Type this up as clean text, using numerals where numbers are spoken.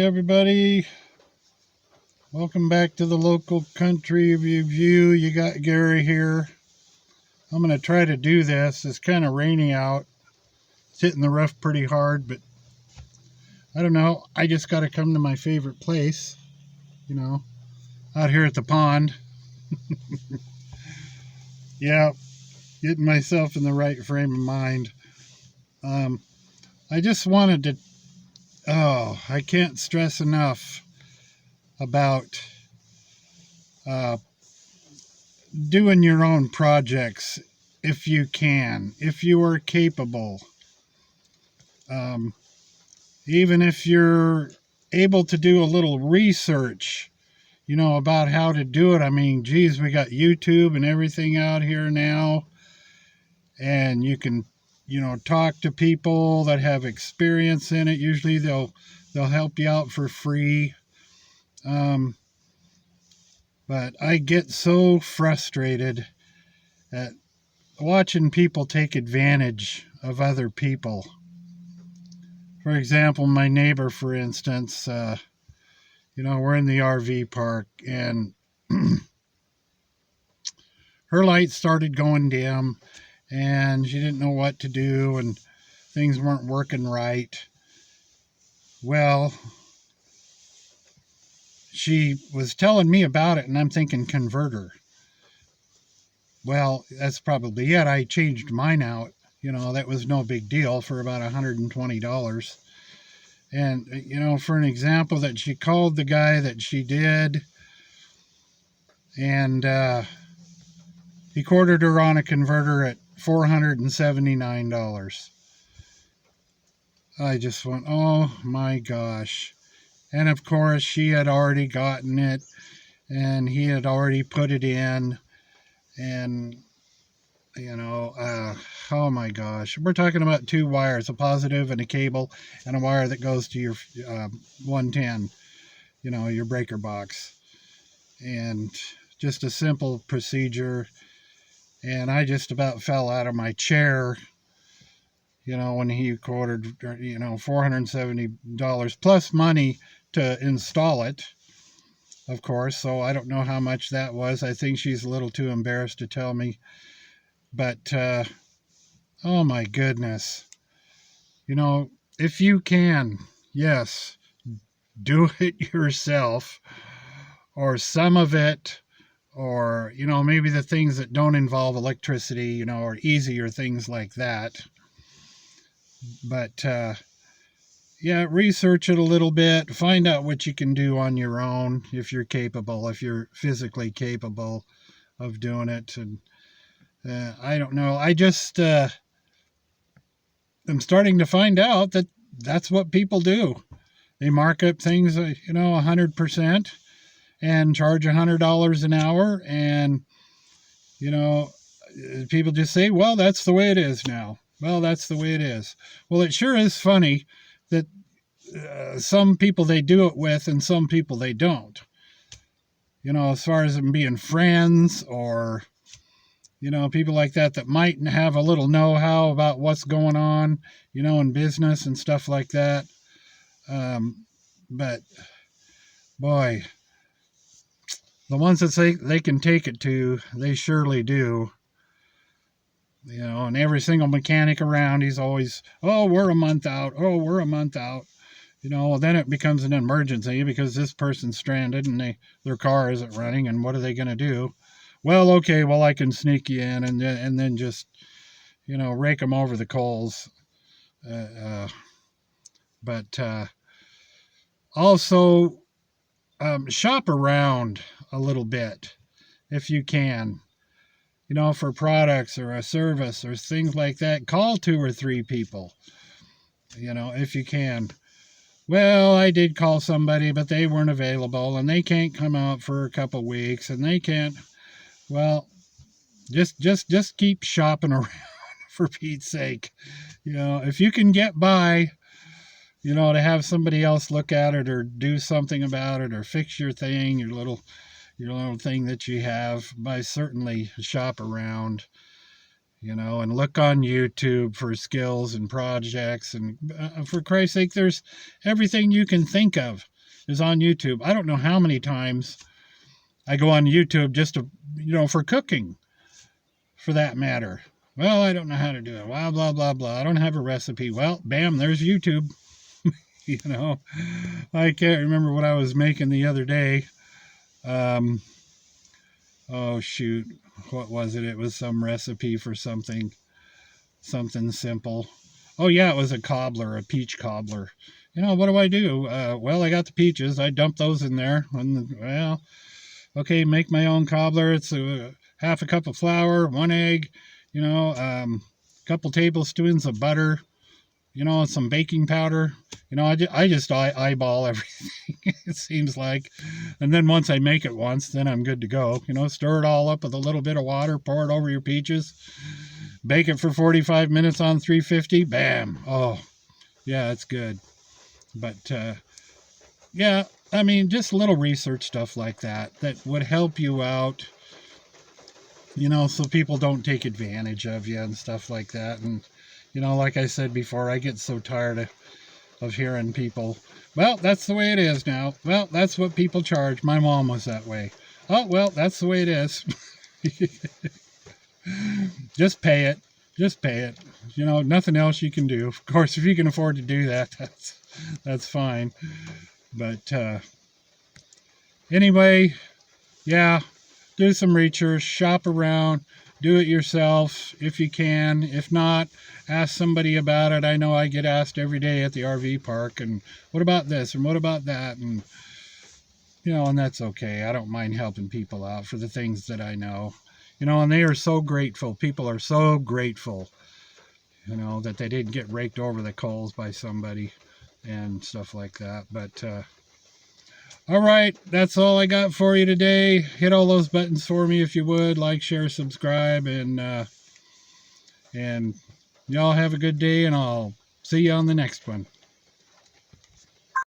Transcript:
everybody. Welcome back to the local country review. You got Gary here. I'm going to try to do this. It's kind of rainy out. It's hitting the roof pretty hard, but I don't know. I just got to come to my favorite place, out here at the pond. Yeah, getting myself in the right frame of mind. I just wanted to, I can't stress enough about doing your own projects if you can, if you are capable. Even if you're able to do a little research, about how to do it. I mean, geez, we got YouTube and everything out here now. And you can, talk to people that have experience in it. Usually they'll help you out for free. But I get so frustrated at watching people take advantage of other people. For example, my neighbor, for instance, we're in the RV park and her light started going dim and she didn't know what to do and things weren't working right. Well, she was telling me about it and I'm thinking converter. Well, that's probably it. I changed mine out. That was no big deal for about $120. And, for an example, that she called the guy that she did, and he quoted her on a converter at $479. I just went, oh my gosh. And of course, she had already gotten it, and he had already put it in, and oh my gosh, we're talking about two wires, a positive and a cable, and a wire that goes to your 110, your breaker box, and just a simple procedure. And I just about fell out of my chair, when he quoted, $470 plus money to install it, of course. So I don't know how much that was. I think she's a little too embarrassed to tell me. But, oh my goodness. If you can, yes, do it yourself, or some of it, or, maybe the things that don't involve electricity, or easier things like that. But, yeah, research it a little bit, find out what you can do on your own if you're capable, if you're physically capable of doing it. And I don't know. I just am starting to find out that that's what people do. They mark up things, 100% and charge $100 an hour. And, people just say, well, that's the way it is now. Well, that's the way it is. Well, it sure is funny that some people they do it with and some people they don't. As far as them being friends or people like that might have a little know-how about what's going on, in business and stuff like that. But boy, the ones that say they can take it to, they surely do. And every single mechanic around, he's always, oh, we're a month out. Oh, we're a month out. Then it becomes an emergency because this person's stranded and their car isn't running. And what are they going to do? Well, okay, well, I can sneak you in and then just, rake them over the coals. But also shop around a little bit if you can, for products or a service or things like that. Call 2 or 3 people, if you can. Well, I did call somebody, but they weren't available and they can't come out for a couple weeks and they can't. Well, just keep shopping around for Pete's sake. If you can get by, to have somebody else look at it or do something about it or fix your thing, your little thing that you have, by certainly shop around, and look on YouTube for skills and projects. And for Christ's sake, there's everything you can think of. is on YouTube. I don't know how many times I go on YouTube just to, for cooking, for that matter. Well, I don't know how to do it. Blah, blah, blah, blah. I don't have a recipe. Well, bam, there's YouTube. I can't remember what I was making the other day. Oh, shoot. What was it? It was some recipe for something simple. Oh, yeah, it was a peach cobbler. What do? Well, I got the peaches. I dumped those in there. Okay, make my own cobbler. It's half a cup of flour, 1 egg, a couple tablespoons of butter, some baking powder. I just eyeball everything, it seems like. And then once I make it once, then I'm good to go. Stir it all up with a little bit of water, pour it over your peaches, bake it for 45 minutes on 350. Bam. Oh, yeah, it's good. But, yeah, I mean, just little research stuff like that would help you out, so people don't take advantage of you and stuff like that. And, like I said before, I get so tired of hearing people, well, that's the way it is now. Well, that's what people charge. My mom was that way. Oh, well, that's the way it is. Just pay it. Just pay it. Nothing else you can do. Of course, if you can afford to do that, that's fine. But anyway, yeah, do some research, shop around, do it yourself if you can. If not, ask somebody about it. I know I get asked every day at the RV park, and what about this and what about that? And, and that's okay. I don't mind helping people out for the things that I know. And they are so grateful. People are so grateful, that they didn't get raked over the coals by somebody and stuff like that. But, all right, that's all I got for you today. Hit all those buttons for me if you would. Like, share, subscribe, and y'all have a good day, and I'll see you on the next one.